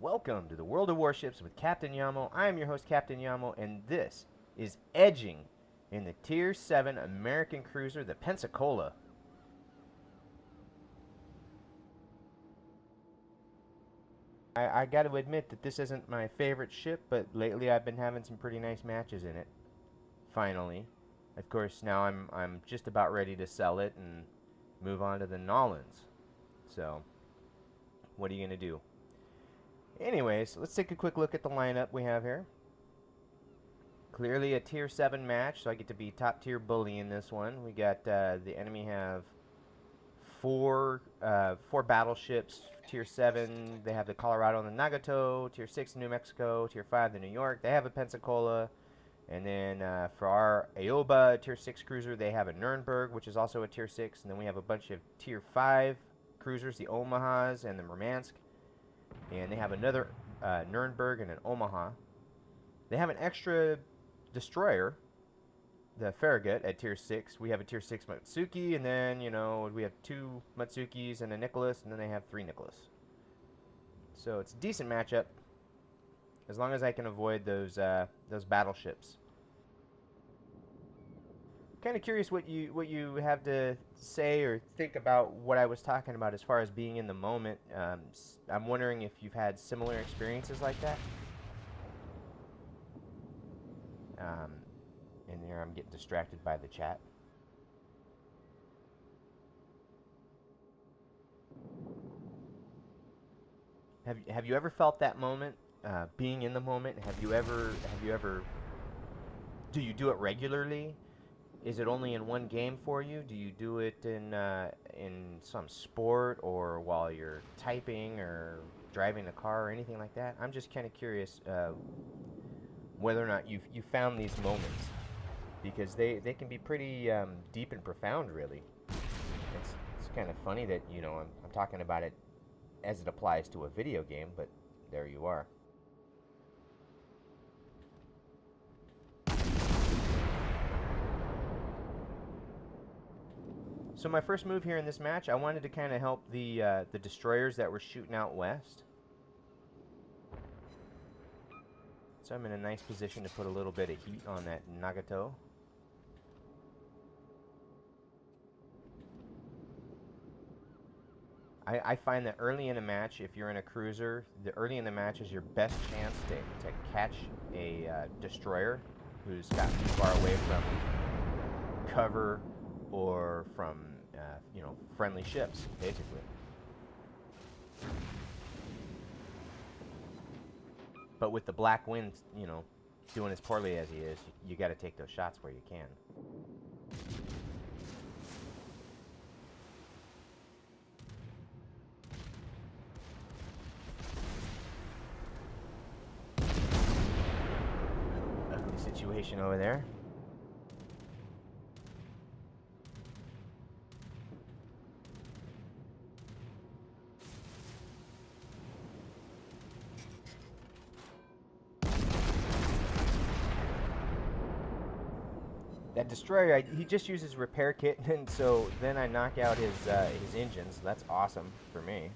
Welcome to the World of Warships with Captain Yamo. I am your host, Captain Yamo, and this is Edging in the Tier 7 American cruiser, the Pensacola. I got to admit that this isn't my favorite ship, but lately I've been having some pretty nice matches in it. Finally. Of course, now I'm just about ready to sell it and move on to the Nolans. So, what are you going to do? Anyways, let's take a quick look at the lineup we have here. Clearly a Tier 7 match, so I get to be top tier bully in this one. We got the enemy have four battleships, Tier 7. They have the Colorado and the Nagato, Tier 6 the New Mexico, Tier 5 the New York. They have a Pensacola. And then for our Aoba Tier 6 cruiser, they have a Nuremberg, which is also a Tier 6. And then we have a bunch of Tier 5 cruisers, the Omahas and the Murmansk. And they have another Nuremberg and an Omaha. They have an extra destroyer, the Farragut, at Tier 6. We have a Tier 6 Matsuki, and then, you know, we have 2 Matsukis and a Nicholas, and then they have 3 Nicholas. So it's a decent matchup, as long as I can avoid those battleships. Kind of curious what you have to say or think about what I was talking about as far as being in the moment. I'm wondering if you've had similar experiences like that. And there I'm getting distracted by the chat. Have you ever felt that moment, being in the moment? Have you ever do you do it regularly? Is it only in one game for you? Do you do it in some sport or while you're typing or driving a car or anything like that? I'm just kind of curious whether or not you found these moments, because they can be pretty deep and profound, really. It's kind of funny that, you know, I'm talking about it as it applies to a video game, but there you are. So my first move here in this match, I wanted to kind of help the destroyers that were shooting out west. So I'm in a nice position to put a little bit of heat on that Nagato. I find that early in a match, if you're in a cruiser, early in the match is your best chance to catch a destroyer who's gotten too far away from cover or from you know, friendly ships, basically. But with the black wind, you know, doing as poorly as he is, you got to take those shots where you can. Ugly situation over there. That destroyer, he just uses repair kit, and so then I knock out his engines. That's awesome for me.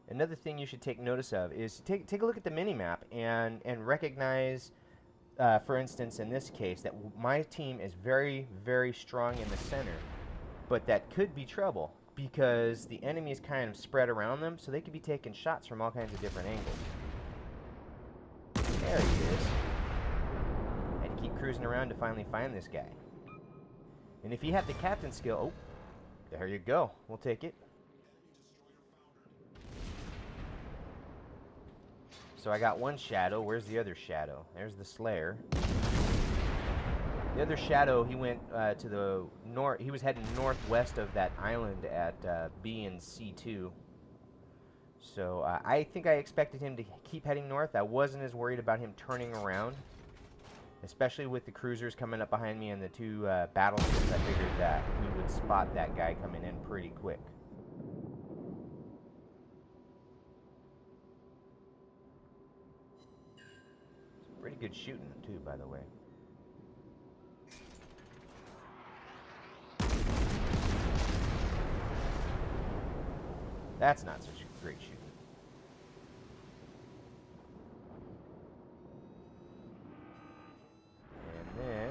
Another thing you should take notice of is take a look at the mini-map and recognize, for instance, in this case, that my team is very, very strong in the center, but that could be trouble because the enemy is kind of spread around them, so they could be taking shots from all kinds of different angles. There he is. I had to keep cruising around to finally find this guy. And if you have the captain skill, oh, there you go. We'll take it. So I got one shadow. Where's the other shadow? There's the Slayer. The other shadow, he went to the north. He was heading northwest of that island at B and C2. So I think I expected him to keep heading north. I wasn't as worried about him turning around, especially with the cruisers coming up behind me and the 2 battleships. I figured that we would spot that guy coming in pretty quick. good shooting, too, by the way. That's not such great shooting. And then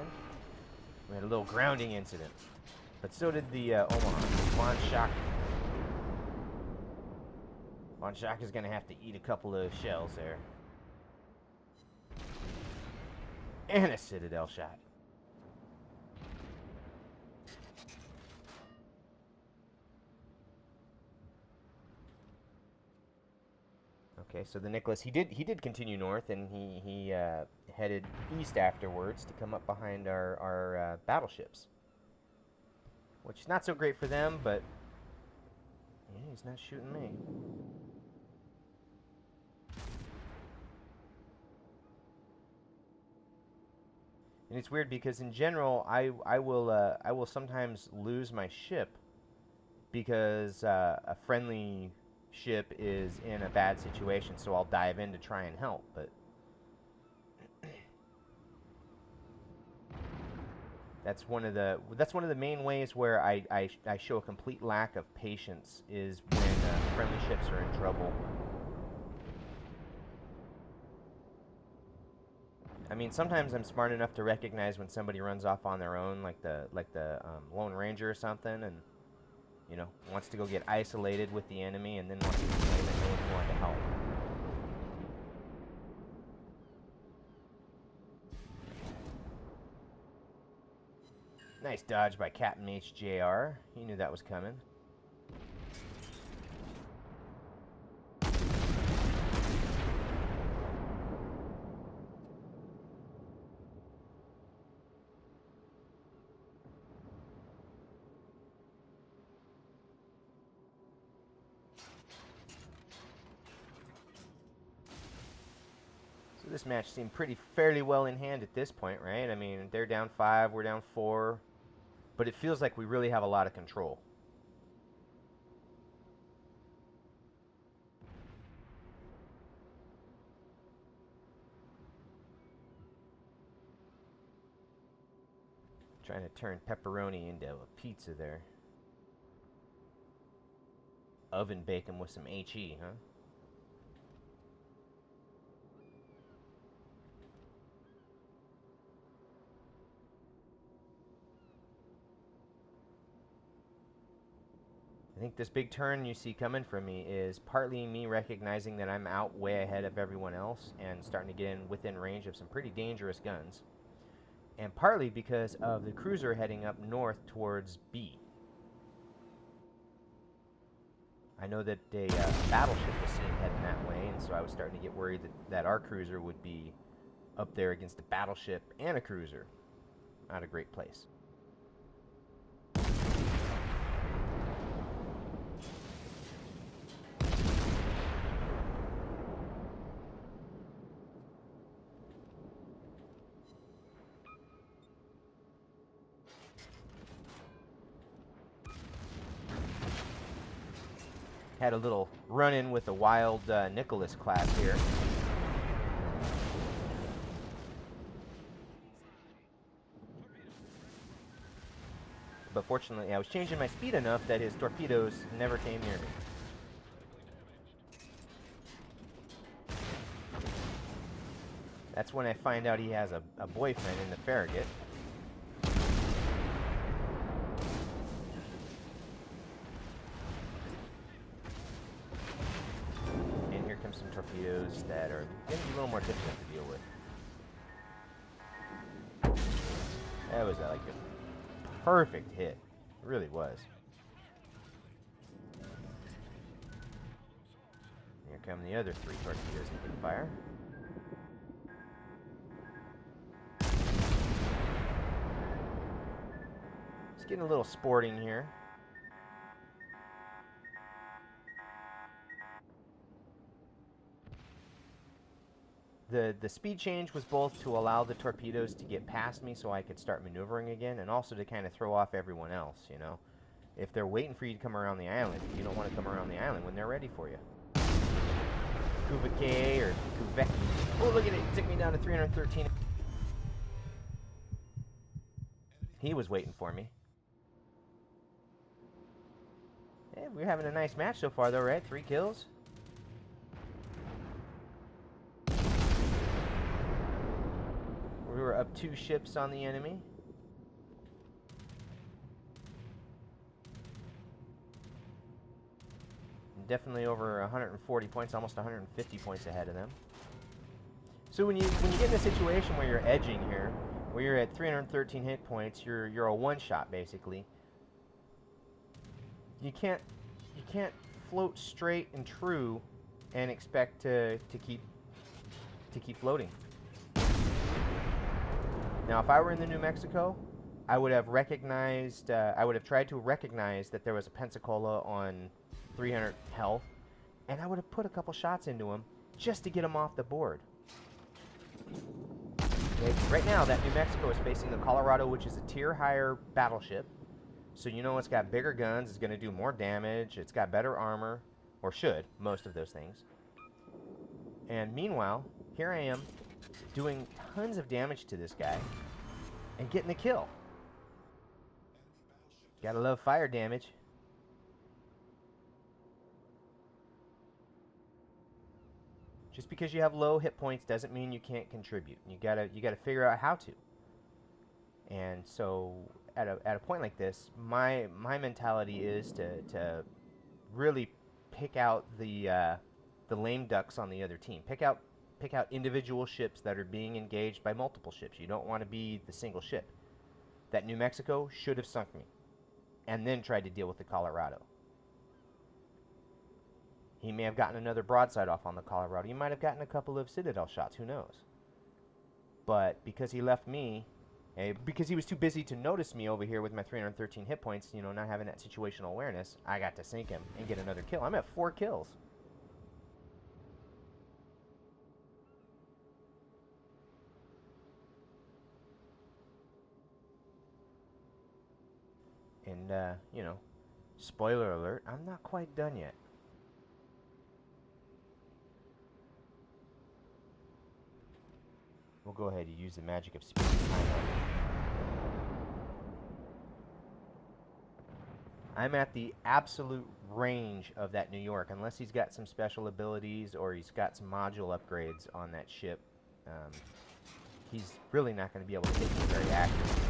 we had a little grounding incident. But so did the Omaha. Von Schack. Von Schack is going to have to eat a couple of shells there. And a Citadel shot. Okay, so the Nicholas, he did continue north, and he headed east afterwards to come up behind our battleships. Which is not so great for them, but yeah, he's not shooting me. And it's weird because in general, I will sometimes lose my ship because a friendly ship is in a bad situation, so I'll dive in to try and help, but that's one of the main ways where I show a complete lack of patience is when friendly ships are in trouble. I mean, sometimes I'm smart enough to recognize when somebody runs off on their own, like the Lone Ranger or something, and you know, wants to go get isolated with the enemy, and then wants to complain that no one's willing to help. Nice dodge by Captain HJR. He knew that was coming. This match seemed fairly well in hand at this point, right? I mean, they're down 5, we're down 4, but it feels like we really have a lot of control. Trying to turn pepperoni into a pizza there. Oven bake them with some HE, huh? I think this big turn you see coming from me is partly me recognizing that I'm out way ahead of everyone else and starting to get within range of some pretty dangerous guns. And partly because of the cruiser heading up north towards B. I know that a battleship was seen heading that way, and so I was starting to get worried that our cruiser would be up there against a battleship and a cruiser. Not a great place. Had a little run-in with a wild Nicholas class here. But fortunately, I was changing my speed enough that his torpedoes never came near me. That's when I find out he has a boyfriend in the Farragut. Some torpedoes that are going to be a little more difficult to deal with. That was like a perfect hit. It really was. Here come the other 3 torpedoes he can fire. It's getting a little sporting here. The speed change was both to allow the torpedoes to get past me so I could start maneuvering again, and also to kind of throw off everyone else, you know. If they're waiting for you to come around the island, you don't want to come around the island when they're ready for you. Kuvake or Kuvek. Oh, look at it. It took me down to 313. He was waiting for me. Hey, we're having a nice match so far, though, right? 3 kills. We were up 2 ships on the enemy. Definitely over 140 points, almost 150 points ahead of them. So when you get in a situation where you're edging here, where you're at 313 hit points, you're a one-shot basically. You can't float straight and true and expect to keep floating. Now, if I were in the New Mexico, I would have recognized. I would have tried to recognize that there was a Pensacola on 300 health, and I would have put a couple shots into him just to get him off the board. Okay. Right now, that New Mexico is facing the Colorado, which is a tier higher battleship. So you know it's got bigger guns, it's going to do more damage, it's got better armor, or should, most of those things. And meanwhile, here I am doing tons of damage to this guy and getting the kill. Gotta love fire damage. Just because you have low hit points doesn't mean you can't contribute. You gotta figure out how to. And so at a point like this, my mentality is to really pick out the lame ducks on the other team. Pick out individual ships that are being engaged by multiple ships. You don't want to be the single ship. That New Mexico should have sunk me, and then tried to deal with the Colorado. He may have gotten another broadside off on the Colorado. He might have gotten a couple of Citadel shots. Who knows? But because he left me, because he was too busy to notice me over here with my 313 hit points, you know, not having that situational awareness, I got to sink him and get another kill. I'm at 4 kills. And, you know, spoiler alert, I'm not quite done yet. We'll go ahead and use the magic of speed and time. I'm at the absolute range of that New York, unless he's got some special abilities or he's got some module upgrades on that ship. He's really not going to be able to hit me very accurately.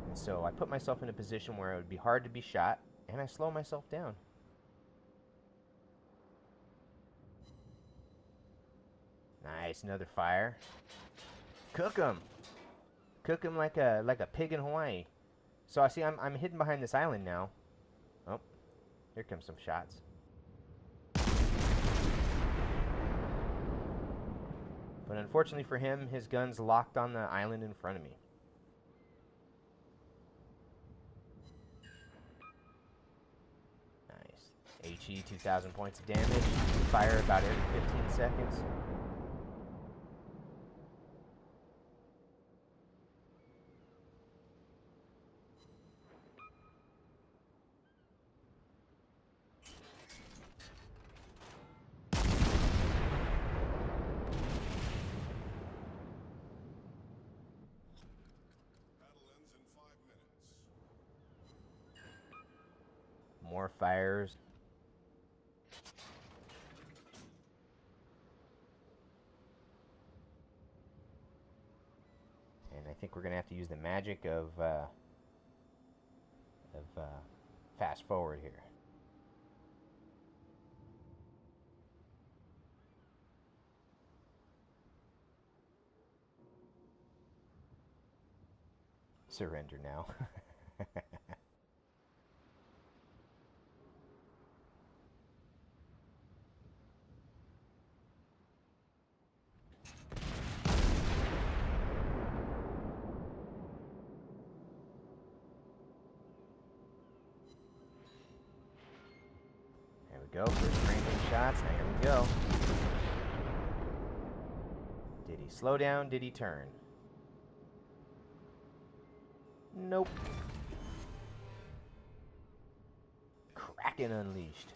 And so I put myself in a position where it would be hard to be shot, and I slow myself down. Nice, another fire. Cook him. Cook him like a pig in Hawaii. So I see I'm hidden behind this island now. Oh, here comes some shots. But unfortunately for him, his gun's locked on the island in front of me. Nice. HE 2,000 points of damage. Fire about every 15 seconds. More fires. And I think we're going to have to use the magic of fast forward here. Surrender now. There we go. First ranging shots. Now here we go. Did he slow down? Did he turn? Nope. Kraken unleashed.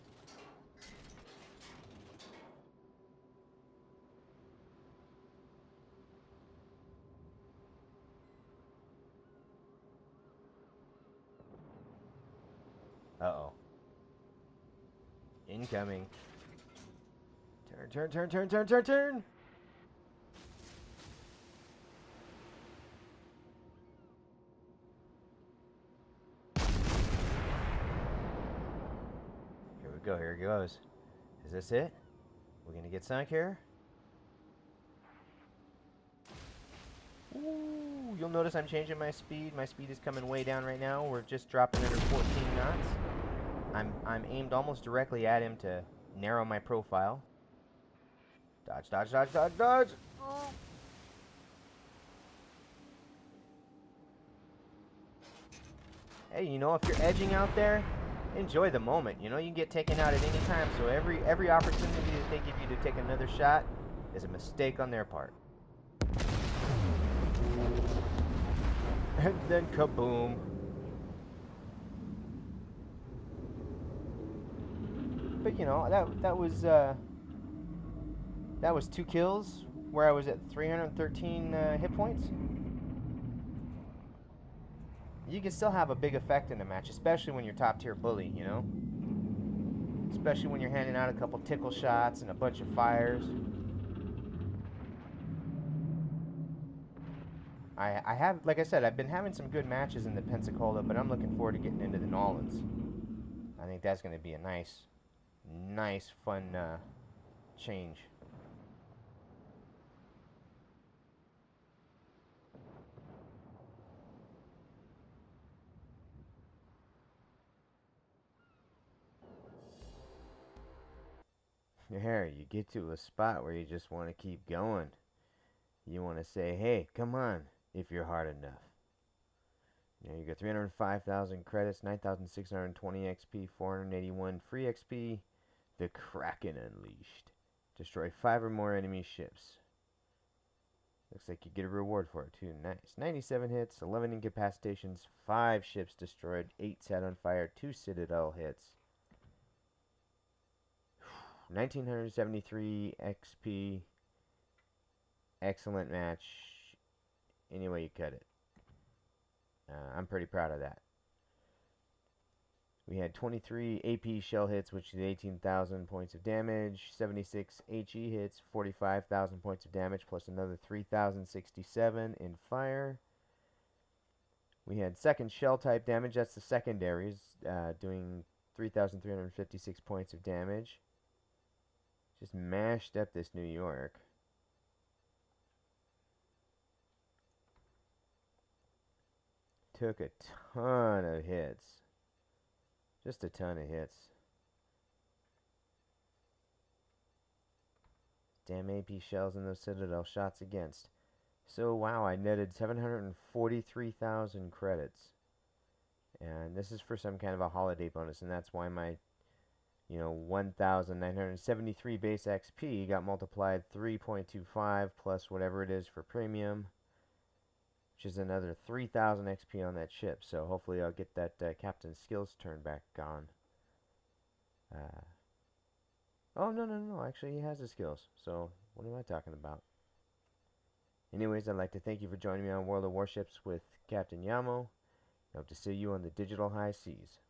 Uh-oh. Incoming. Turn, turn, turn, turn, turn, turn, turn! Here we go, here it goes. Is this it? We're gonna get sunk here? Ooh, you'll notice I'm changing my speed. My speed is coming way down right now. We're just dropping under 14 knots. I'm aimed almost directly at him to narrow my profile. Dodge, dodge, dodge, dodge, dodge! Oh. Hey, you know, if you're edging out there, enjoy the moment. You know, you can get taken out at any time, so every opportunity that they give you to take another shot is a mistake on their part. And then kaboom. But you know, that was 2 kills where I was at 313 hit points. You can still have a big effect in a match, especially when you're top tier bully, you know? Especially when you're handing out a couple tickle shots and a bunch of fires. I have, like I said, I've been having some good matches in the Pensacola, but I'm looking forward to getting into the Nolans. I think that's going to be a nice, fun change. There, you get to a spot where you just want to keep going. You want to say, hey, come on, if you're hard enough. You know, you got 305,000 credits, 9,620 XP, 481 free XP. The Kraken Unleashed. Destroy 5 or more enemy ships. Looks like you get a reward for it too. Nice. 97 hits, 11 incapacitations, 5 ships destroyed, 8 set on fire, 2 Citadel hits. 1973 XP. Excellent match. Any way you cut it. I'm pretty proud of that. We had 23 AP shell hits, which did 18,000 points of damage, 76 HE hits, 45,000 points of damage, plus another 3,067 in fire. We had second shell type damage, that's the secondaries, doing 3,356 points of damage. Just mashed up this New York. Took a ton of hits. Just a ton of hits. Damn AP shells and those Citadel shots against. So wow, I netted 743,000 credits. And this is for some kind of a holiday bonus, and that's why my, 1,973 base XP got multiplied 3.25 plus whatever it is for premium, which is another 3,000 XP on that ship. So hopefully I'll get that captain's skills turned back on. Oh, no. Actually, he has the skills. So what am I talking about? Anyways, I'd like to thank you for joining me on World of Warships with Captain Yamo. I hope to see you on the digital high seas.